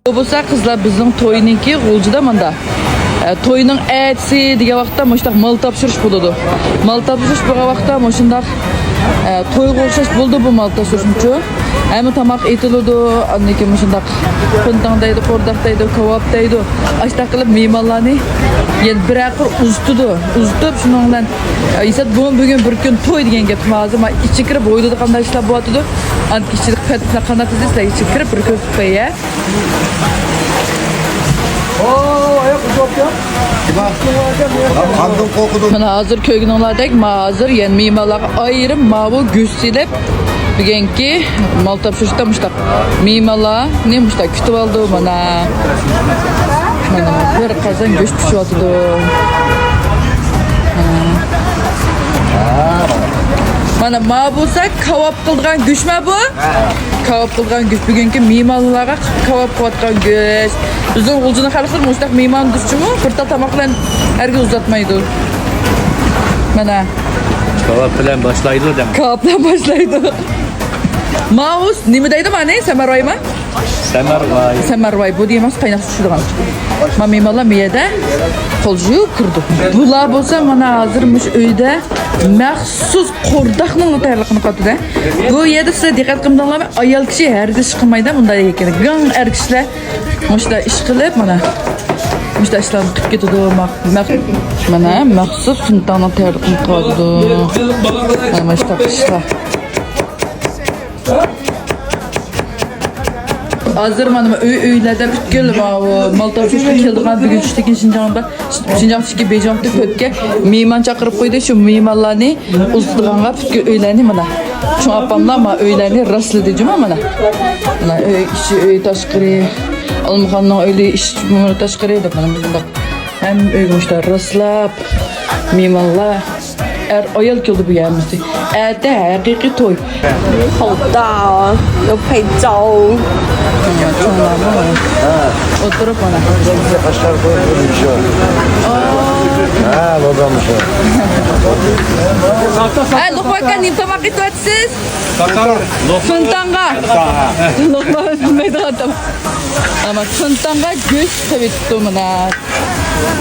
Bo'lsa qizlar bizning to'yninki G'uljida manda. To'yning aytsi degan vaqtda mushundaq mal topshirish bo'ladi. Mal topshirish bo'lgan vaqtda mushundaq to'yga o'xshash bo'ldi bu mal topshirish uchun. Hamma tamoq etiladi, anniki mushundaq puntang deydi, qordaq deydi, kebab deydi. Ashtaq qilib mehmonlarni yen bir aqir uztidi. Uztib shuning bilan esat bugun bir kun to'y degan gap hozir men ichi kirib o'yladi qanday ishlar bo'lyapti. Anki ichida qattiq qanday qilsizlar ichi kirib bir ko'z qo'ya. Ayak uzatıyor. Kandım kokudu. Mana hozir ko'ygininglardek, hozir yani mehmonlarga ayrim mavu go'stilib bugungi mal topshirishda mushtaq mehmonlar ne mushtaq kutib oldi mana. Mana bir qozon go'sht pishyapti. Mana bo'lsa kebab qilgan go'shtmi bu? Kebab qilgan go'sht bugungi mehmonlarga kebab qilayotgan go'sht. Bizning G'uljida xalqlar mushtaq mehmon durchimi? Bir tamoq bilan herkes uzatmaydi. Mana kebab bilan boshlaydi dem. Kebab bilan boshlaydi. Maus nima deydi mana? Samarvoymi? Samarvoy. Samarvoy bu deymiz qaynaq tushirgan. Men mehmonlar miyada qo'l yuvib kirdi. Bular bo'lsa mana hozir mush uyda maxsus qordaqning tayyorligini qildi. Bu yerda siz diqqat qilmanglar, ayol kishi hargiz chiqmaydi bunday ekan. Gang er kishilar mushda ish qilib mana mushda ishlarni qilib ketadi. Mana maxsus suntani tayyorligini qildi. Mana mushda ishlar. Hazır mana uylarda butkul mal topshirishga keldigan bugun Toshkent Shinjongdagi Bejongda ko'pga mehmon chaqirib qo'ydi. Shu mehmonlarni uzdiganga butkul uylarni mana shu opamlar ma uylarni rasladi juma mana. Mana uy tashqari Almuxonning uyi tashqari deb mana bunda ham uyga raslab mehmonlar ayol keldi bu yerimizde. Erdə haqiqiy to'y. 好大哦，有配粥。 Oturup mana. Bize kaşlar koymuş o. Ha, lodamış o. Lokmakan nim tamak ituatsiz. Suntanga. Lokma bilmeydi adam. Ama suntanga göz tavittu mana.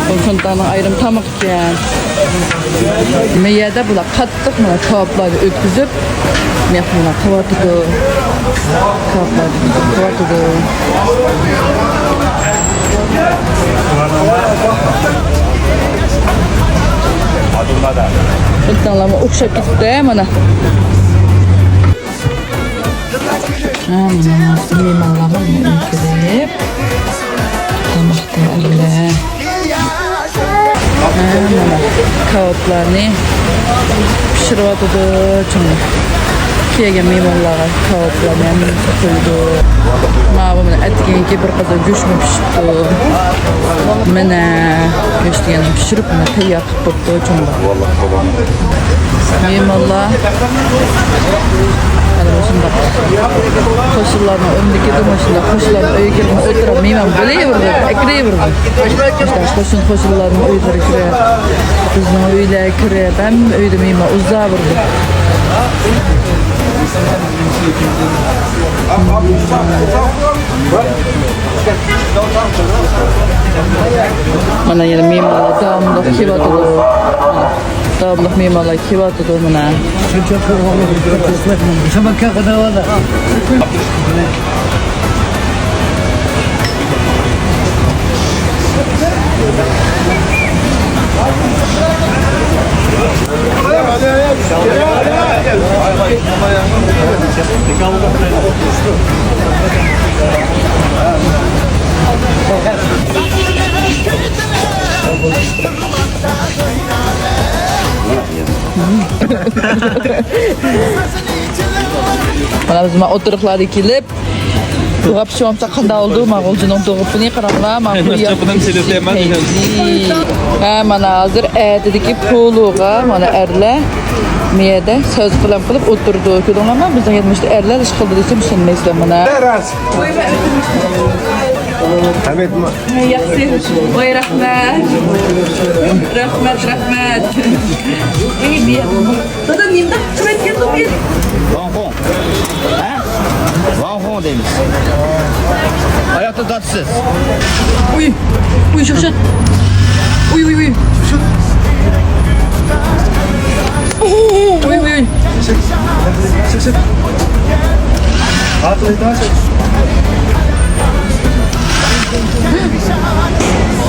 Bu suntanın ayrım tamak ekan. Meyada bular qattiq mana kebablarni o'tkazib, mehmonga qilyapti. Kebablarni qilyapti. Adımada. Bundanlarga o'xshab ketdi mana. Mana mehmonlarni o'tkazib, tamak tayyorlab. Mana kebablarni pishirib cho'ng. Kelgan mehmonlarga kebablarni ham qo'ydi. Mana buni atganki bir qadar go'shtni pishirdi. Mana go'shtni pishirib mana tayyor qilib qo'ydi cho'ng. Mehmonlar qo'shnilarning o'rniga domashlar qo'shnilar uyga kirib o'tirib mehmon bo'laverdi, akiraverdi. Qo'shnilarning uylariga kirib, bizning uylarga kirib, ham uyda mehmon uzaverdi. Mana yana mehmonlar davomli kelyapti. Davomli mehmonlar kelyapti mana. Sabahka kadar var da. Mana biz o'tiriqlarga kelib, g'apshomcha qanday oldi? Ma'g'uljining to'g'ipini qaranglar, ma'qul ha, mana hozir aytdiki puluga mana erlar miyada so'z bilan qilib o'tirdi. Ko'rdinglarmi? Bizning yetmishda erlar ish qildi desam tushunmaysizlar mana. Hamid mi? Yaxshi. Voy rahmat. Rahmat. Ey biya. Dada nimda chiqib ketdi bu? Vanhong. Ha? Vanhong deymiz. Hayatda Tatsız. Uy. Uy şaşat. Uy uy uy. Uy uy uy. Çık. Atlayın daha çek.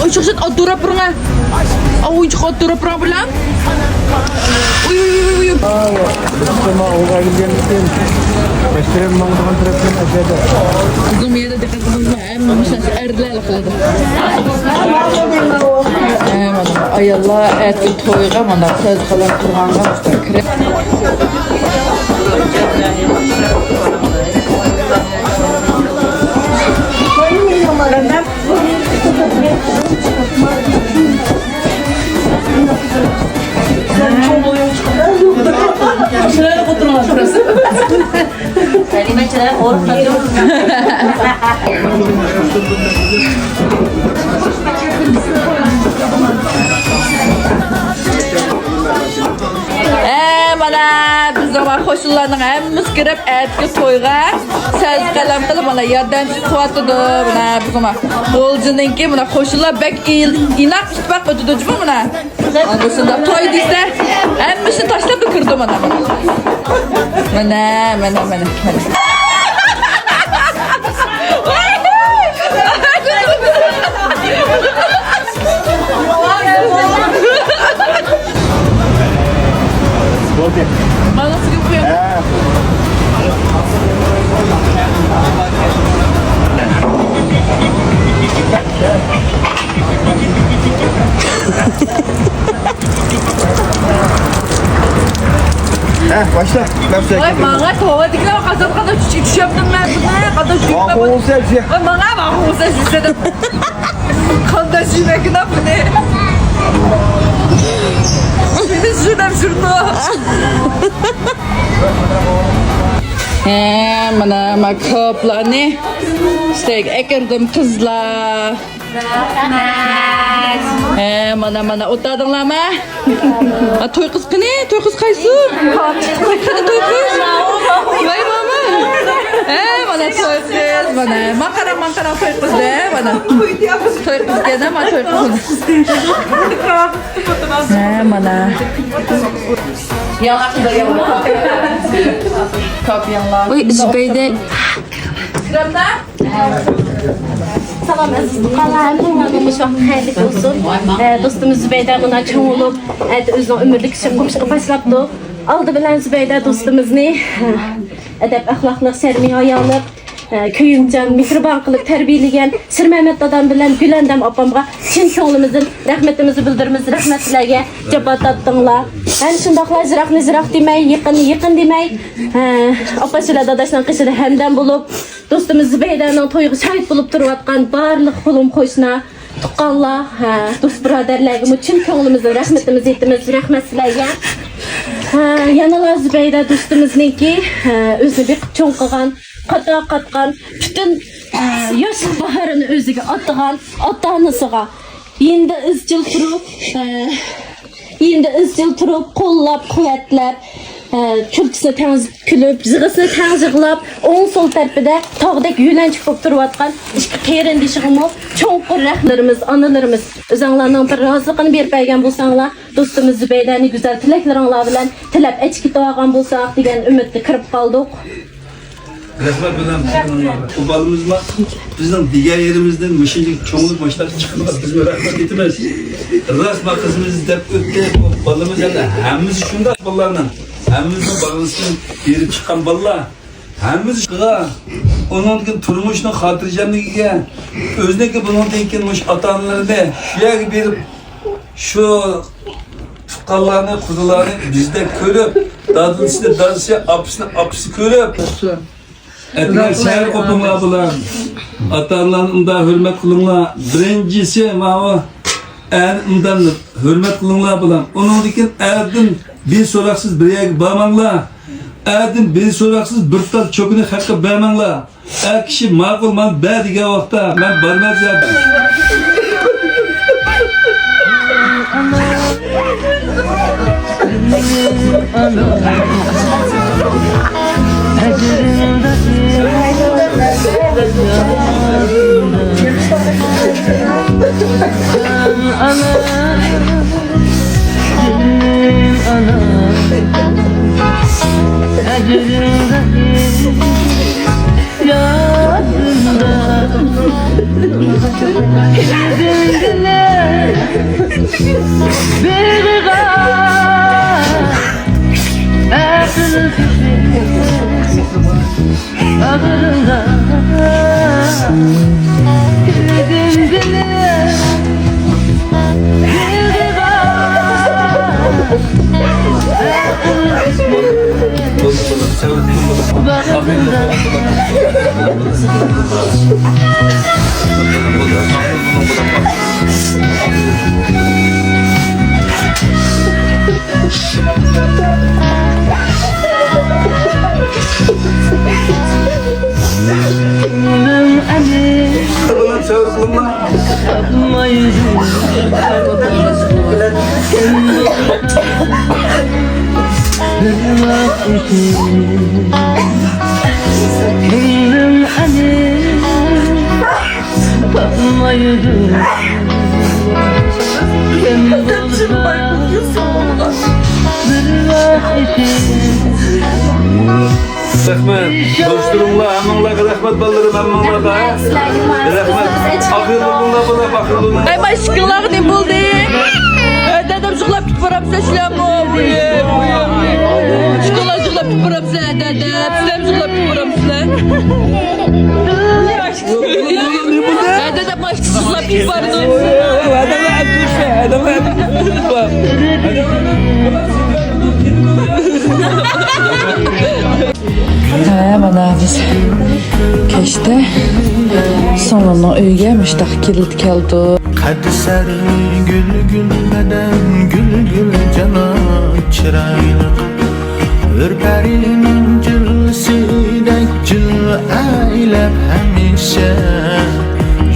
Uy şaşat at durap durunga. Oyuncak at durap durunga bilen. Uy uy uy uy. Sama oğa gidenlikten. Restoran mağduran tarafından aşağıda. Kızım yerde dikkat kızım. Hem misal erdiler kıldı. Ay Allah etki toyga mana söz kalan turğanga müstakire. Şuraya oturma burası. Kalimeçler ortada. Mana biz zaman koşullarının hemmimiz girip etki toyga söz kalan kılıp mana yardımcı kuatıdı mana bu zaman bolcununki mana koşullar bek inak itibak ötüdücü mü mana anlaşıldı toy diyse hemmisi taşla bükürdü mana mana Bana sıkı yapıyor. Başla. Ay bana tova dikine bak azam kadar çiçek yaptım ben buna kadar çiçek Bak yaptım. olsa hepsi. Ay bana bak olsa istedim. Kadar çiçek ne bu ne? Bir de şuradan şurada. Mana makopla ne? Steak ekirdim kızlar. Mana otadınlar mı? Toy kız ne? Toy kız kaysı? Kını toy kız? Vay mama. Mana toy kız mana. Makara toy kız de mana. Toy kız gene ma toy kız. Mana. Yalak da yalak. Kapyanlar. Uy Zübeyde. Sıramda. Salam aziz duqalar, to'g'rilimiz vaqt xayrli bo'lsin. Do'stimiz Zubayda buni cho'ng'ilib, o'zining umrlik ishini qilishga boshlabdi. Oldi bilan Zubayda do'stimizni adab axloqli, sermiyoyalik, kuyimchan, mehribon qilib tarbiyalagan Sirmamat dadam bilan Gulandam opamga chin ko'nglimizdan rahmatimizni bildiramiz. Rahmat sizlarga javob tatdinglar. Ana shundoqlar ziroq demay, yaqin demay, opa-shular dadashning qishida hamdam bo'lib, do'stimiz Zubaydaning to'yiga shahid bo'lib turayotgan barliq qo'lim qo'shna tuqqanlar, do'st birodarlarga chin ko'nglimizdan rahmatimizni aytamiz. Rahmat sizlarga. Yanalar Zubayda do'stimizniki o'zini bir cho'ng qilgan, qatgan, butun yosh bahorini o'ziga otgan ota-onasiga endi izchil turib, qo'llab, quvvatlab, kulkisini tangzib kulib, zig'isini tangziqlab, o'ng so'l tarafida tog'dek yo'lanch bo'lib turayotgan ikki qarindishimiz, cho'nqur rahlarimiz, onalarimiz, o'zinglarning bir roziligini berib bergan bo'lsanglar, do'stimiz Zubaydani go'zal tilaklaringlar bilan tilab ichki to'g'an bo'lsak degan umidga kirib qoldik. Rahmat bilan qo'balimiz bor. Bizning diğer yerimizdan müşinlik çoğunluk başlar çıkmaz. Biz rahmat etmez. Rasma kızımız dep ötke balımız yani hemimiz şunda ballarla. Hemimizin bağlısını verip çıkan ballar. Hemimiz çığa. Onun için turmuşun hatırcamlığı özneki bunun denkenmiş ata-analarını şuya verip şu tukallarını, kuzularını bizde körüp dadısı, apısı körüp etler şehir kopumlar bulan ata-analarında hürmet kılınlar. Birincisi mava ondan hürmet kılınlar bulan. Onun için erdim bir soraksız bir yer bağmanlar. Erdim bir soraksız bir tal çökünü hakkı bağmanlar. Er kişi makul man berdiğe vakta ben barmaz yardım. Ulan çağırma. Rahmet, dostlarımla, amanla rahmet ballarım, amanla da. Rahmet, akıllılığına bana bakıllılığına. Ay başkalar ne buldu? Dedem zıklap git param seçlen bu. Şkola zıklap git param sen dedem. Sizem zıklap git param sen. Dedem başka zıklap git param. Mana biz keşte sonunu uyga müştaq keldi. Qad sari gül gülmeden gül gül canan çıraylı Ürperining jilsidek jil aylab hamisha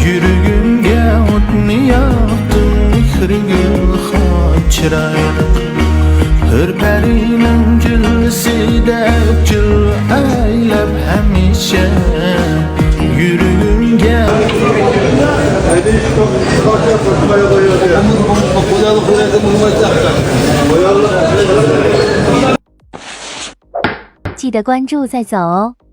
Yuragimga o'tni yoqdim mehri gul xon chirayli Ürperining jilsidek jil aylab hamisha Yuragimga记得关注再走哦。